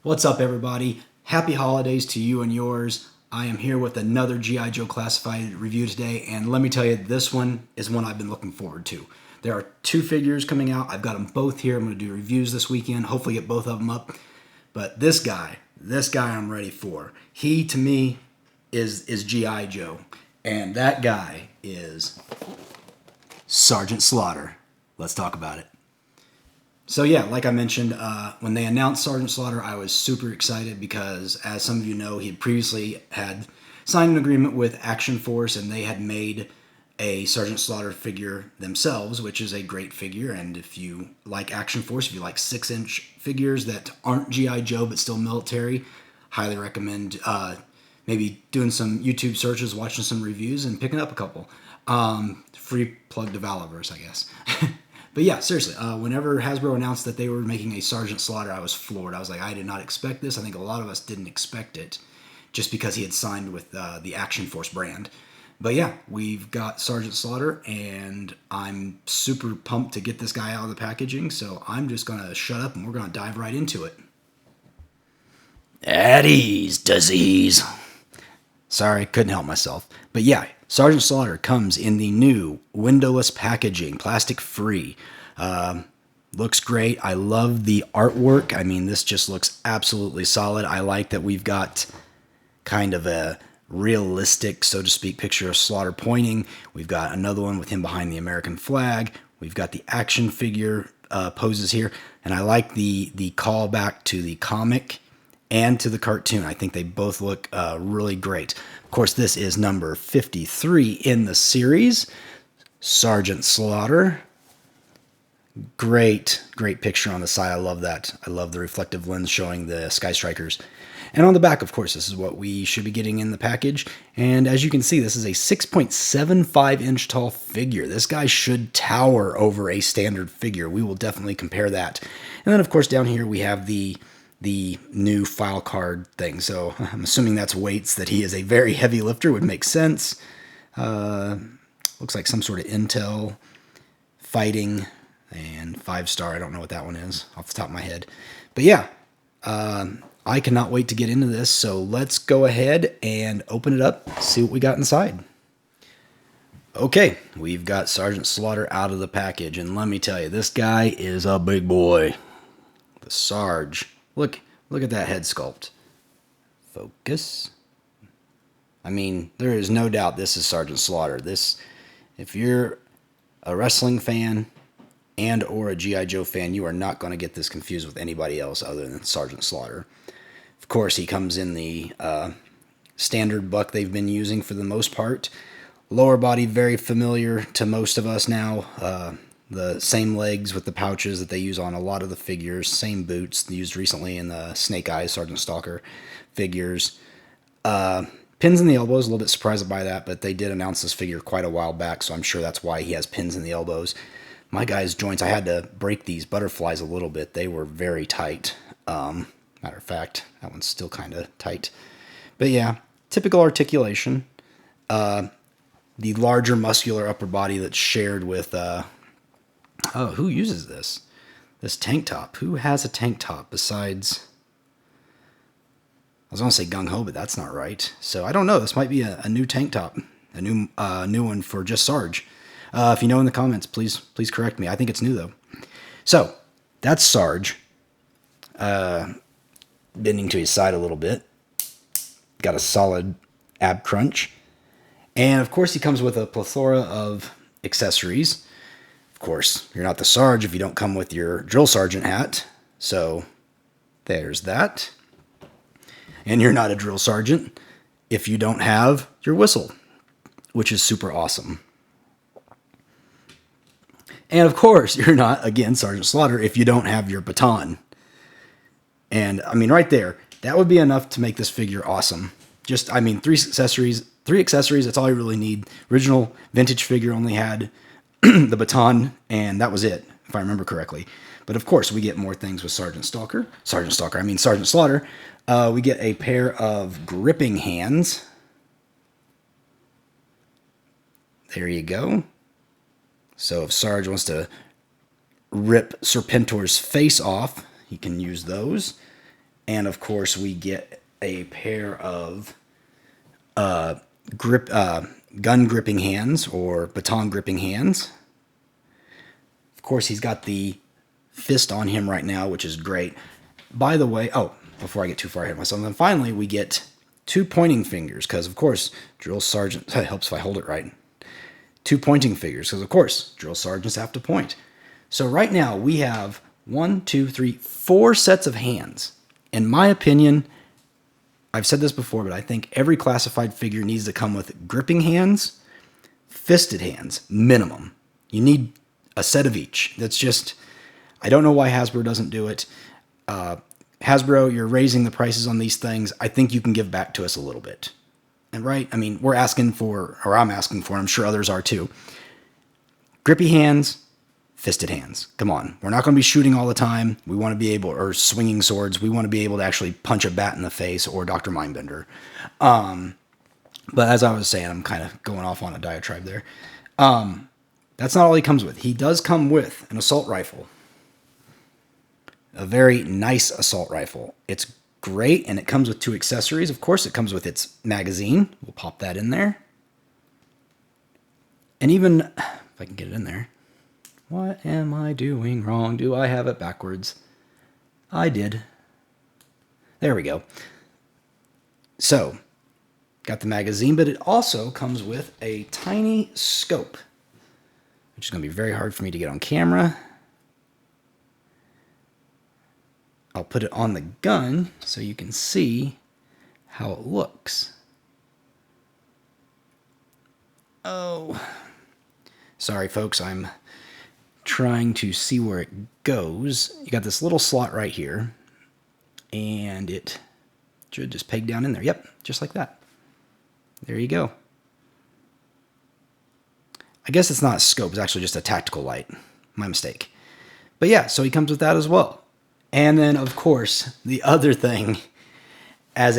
What's up, everybody? Happy holidays to you and yours. I am here with another G.I. Joe Classified review today, and let me tell you, this one is one I've been looking forward to. There are two figures coming out. I've got them both here. I'm going to do reviews this weekend, hopefully get both of them up. But this guy I'm ready for. He, to me, is G.I. Joe, and that guy is Sgt Slaughter. Let's talk about it. So yeah, like I mentioned, when they announced Sgt Slaughter, I was super excited because, as some of you know, he had previously had signed an agreement with Action Force, and they had made a Sgt Slaughter figure themselves, which is a great figure. And if you like Action Force, if you like 6-inch figures that aren't G.I. Joe but still military, highly recommend maybe doing some YouTube searches, watching some reviews, and picking up a couple. Free plug to Valaverse, I guess. But yeah, seriously, whenever Hasbro announced that they were making a Sgt Slaughter, I was floored. I was like, I did not expect this. I think a lot of us didn't expect it just because he had signed with the Action Force brand. But yeah, we've got Sgt Slaughter, and I'm super pumped to get this guy out of the packaging, so I'm just going to shut up and we're going to dive right into it. At ease, disease. Sorry, couldn't help myself. But yeah, Sgt Slaughter comes in the new windowless packaging, plastic free. Looks great. I love the artwork. I mean, this just looks absolutely solid. I like that we've got kind of a realistic, so to speak, picture of Slaughter pointing. We've got another one with him behind the American flag. We've got the action figure poses here. And I like the callback to the comic and to the cartoon. I think they both look really great. Of course, this is number 53 in the series. Sgt Slaughter. Great picture on the side. I love that. I love the reflective lens showing the Sky Strikers. And on the back, of course, this is what we should be getting in the package. And as you can see, this is a 6.75-inch tall figure. This guy should tower over a standard figure. We will definitely compare that. And then, of course, down here we have the new file card thing. So I'm assuming that's weights, that he is a very heavy lifter, would make sense. Looks like some sort of Intel fighting and 5-star. I don't know what that one is off the top of my head. But yeah, I cannot wait to get into this. So let's go ahead and open it up, see what we got inside. Okay, we've got Sgt Slaughter out of the package. And let me tell you, this guy is a big boy. The Sarge. Look at that head sculpt. Focus. I mean, there is no doubt this is Sgt Slaughter. This, if you're a wrestling fan and or a G.I. Joe fan, you are not going to get this confused with anybody else other than Sgt Slaughter. Of course, he comes in the standard buck they've been using for the most part. Lower body, very familiar to most of us now. The same legs with the pouches that they use on a lot of the figures. Same boots used recently in the Snake Eyes Sergeant Stalker figures. Pins in the elbows, a little bit surprised by that, but they did announce this figure quite a while back, so I'm sure that's why he has pins in the elbows. My guy's joints, I had to break these butterflies a little bit. They were very tight. Matter of fact, that one's still kind of tight. But yeah, typical articulation. The larger muscular upper body that's shared with... oh, who uses this? This tank top. Who has a tank top besides... I was going to say Gung Ho, but that's not right. So I don't know. This might be a new tank top. A new one for just Sarge. If you know in the comments, please correct me. I think it's new, though. So, that's Sarge. Bending to his side a little bit. Got a solid ab crunch. And, of course, he comes with a plethora of accessories. Of course, you're not the Sarge if you don't come with your drill sergeant hat. So, there's that. And you're not a drill sergeant if you don't have your whistle, which is super awesome. And of course, you're not, again, Sgt Slaughter if you don't have your baton. And, I mean, right there, that would be enough to make this figure awesome. Just, I mean, three accessories, that's all you really need. Original vintage figure only had the baton, and that was it, if I remember correctly. But of course, we get more things with Sgt Slaughter. We get a pair of gripping hands. There you go. So if Sarge wants to rip Serpentor's face off, he can use those. And of course, we get a pair of gun gripping hands or baton gripping hands. Of course, he's got the fist on him right now, which is great. By the way, before I get too far ahead of myself, and then finally we get 2 pointing fingers, because of course, drill sergeant, it helps if I hold it right. 2 pointing fingers, because of course, drill sergeants have to point. So right now we have 4 sets of hands. In my opinion, I've said this before, but I think every classified figure needs to come with gripping hands, fisted hands, minimum. You need a set of each. That's just, I don't know why Hasbro doesn't do it. Hasbro, you're raising the prices on these things. I think you can give back to us a little bit. And right, I mean, we're asking for, or I'm asking for, I'm sure others are too. Grippy hands, fisted hands. Come on. We're not going to be shooting all the time. We want to be able, or swinging swords. We want to be able to actually punch a bat in the face or Dr. Mindbender. But as I was saying, I'm kind of going off on a diatribe there. That's not all he comes with. He does come with an assault rifle. A very nice assault rifle. It's great, and it comes with 2 accessories. Of course, it comes with its magazine. We'll pop that in there. And even, if I can get it in there. What am I doing wrong? Do I have it backwards? I did. There we go. So, got the magazine, but it also comes with a tiny scope, which is going to be very hard for me to get on camera. I'll put it on the gun so you can see how it looks. Oh, sorry folks, I'm trying to see where it goes. You got this little slot right here, and it should just peg down in there. Yep, just like that. There you go. I guess it's not a scope, it's actually just a tactical light. My mistake. But yeah, so he comes with that as well. And then, of course, the other thing, as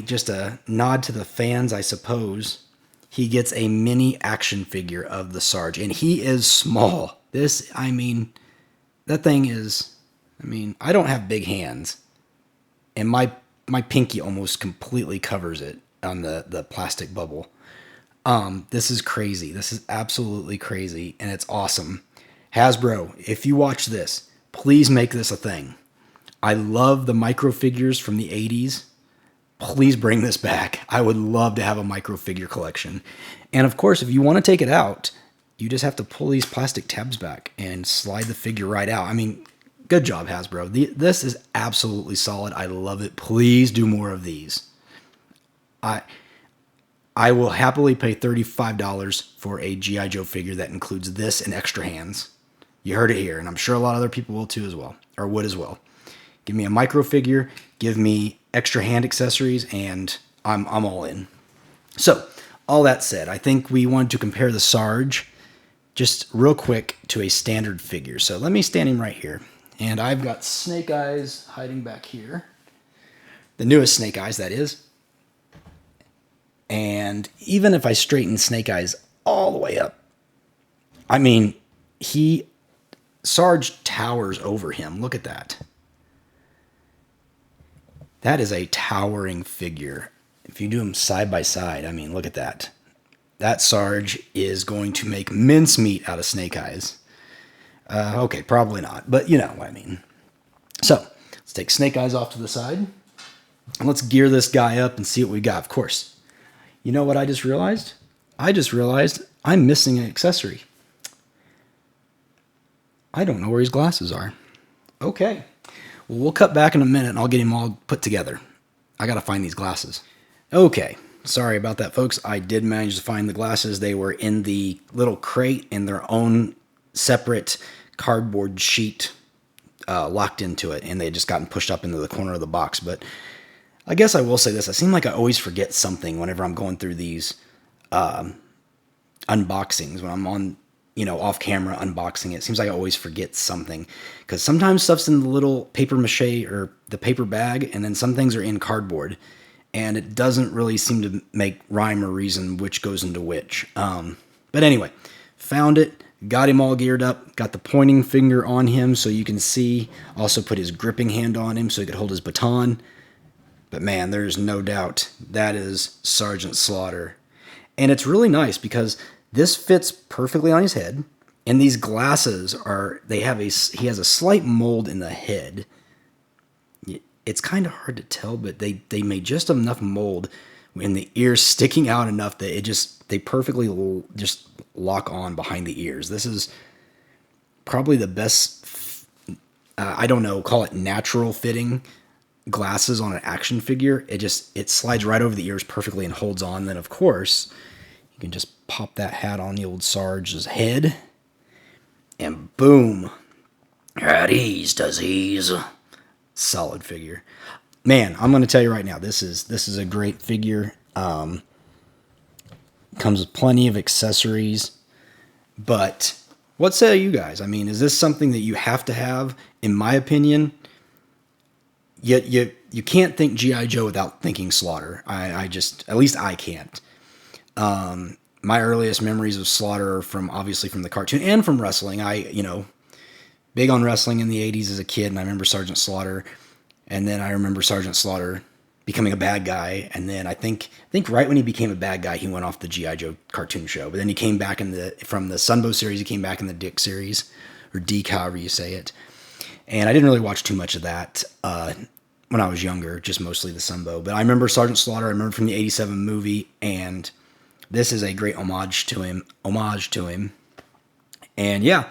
just a nod to the fans, I suppose, he gets a mini action figure of the Sarge, and he is small. This, I mean, that thing is, I mean, I don't have big hands, and my pinky almost completely covers it on the plastic bubble. This is crazy. This is absolutely crazy, and it's awesome. Hasbro, if you watch this, please make this a thing. I love the micro figures from the 80s. Please bring this back. I would love to have a micro figure collection. And of course, if you want to take it out, you just have to pull these plastic tabs back and slide the figure right out. I mean, good job, Hasbro. This is absolutely solid. I love it. Please do more of these. I will happily pay $35 for a G.I. Joe figure that includes this and extra hands. You heard it here, and I'm sure a lot of other people will too as well, or would as well. Give me a micro figure, give me extra hand accessories, and I'm all in. So, all that said, I think we wanted to compare the Sarge just real quick to a standard figure. So let me stand him right here. And I've got Snake Eyes hiding back here. The newest Snake Eyes, that is. And even if I straighten Snake Eyes all the way up, I mean, Sarge towers over him. Look at that. That is a towering figure. If you do them side by side, I mean, look at that. That Sarge is going to make mincemeat out of Snake Eyes. Okay, probably not, but you know what I mean. So, let's take Snake Eyes off to the side. And let's gear this guy up and see what we got. Of course, you know what I just realized? I just realized I'm missing an accessory. I don't know where his glasses are. Okay. Well, we'll cut back in a minute and I'll get him all put together. I gotta find these glasses. Okay. Sorry about that, folks. I did manage to find the glasses. They were in the little crate in their own separate cardboard sheet locked into it, and they had just gotten pushed up into the corner of the box. But I guess I will say this. I seem like I always forget something whenever I'm going through these unboxings, when I'm on, off camera unboxing it. It seems like I always forget something, because sometimes stuff's in the little paper mache or the paper bag, and then some things are in cardboard. And it doesn't really seem to make rhyme or reason which goes into which. But anyway, found it. Got him all geared up, got the pointing finger on him so you can see. Also put his gripping hand on him so he could hold his baton. But man, there's no doubt that is Sgt Slaughter. And it's really nice because this fits perfectly on his head. And these glasses he has a slight mold in the head. It's kind of hard to tell, but they made just enough mold and the ears sticking out enough that they perfectly just lock on behind the ears. This is probably the best, I don't know, call it natural fitting glasses on an action figure. It slides right over the ears perfectly and holds on. Then of course you can just pop that hat on the old Sarge's head and boom, at ease does ease. Solid figure. Man, I'm going to tell you right now, this is a great figure. Comes with plenty of accessories. But what say you guys? I mean, is this something that you have to have? In my opinion, yet you can't think G.I. Joe without thinking Slaughter. At least I can't. My earliest memories of Slaughter are obviously from the cartoon and from wrestling. Big on wrestling in the 80s as a kid, and I remember Sgt. Slaughter, and then I remember Sgt. Slaughter becoming a bad guy, and then I think right when he became a bad guy, he went off the G.I. Joe cartoon show, but then he came back from the Sunbow series, he came back in the Dick series, or Deke, however you say it, and I didn't really watch too much of that when I was younger, just mostly the Sunbow, but I remember Sgt. Slaughter, I remember from the 87 movie, and this is a great homage to him, and yeah,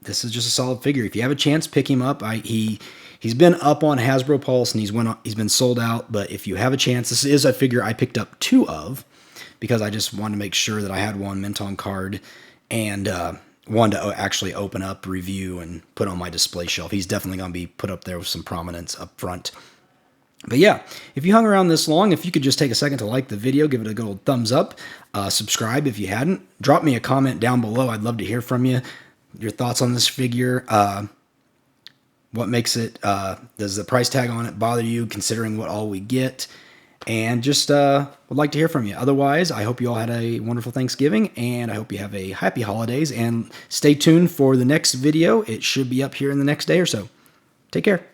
this is just a solid figure. If you have a chance, pick him up. He's been up on Hasbro Pulse and he's been sold out. But if you have a chance, this is a figure I picked up 2 of because I just wanted to make sure that I had one mint on card and wanted to actually open up, review, and put on my display shelf. He's definitely going to be put up there with some prominence up front. But yeah, if you hung around this long, if you could just take a second to like the video, give it a good old thumbs up, subscribe if you hadn't, drop me a comment down below. I'd love to hear from you. Your thoughts on this figure, what makes it, does the price tag on it bother you considering what all we get, and just would like to hear from you. Otherwise, I hope you all had a wonderful Thanksgiving, and I hope you have a happy holidays, and stay tuned for the next video. It should be up here in the next day or so. Take care.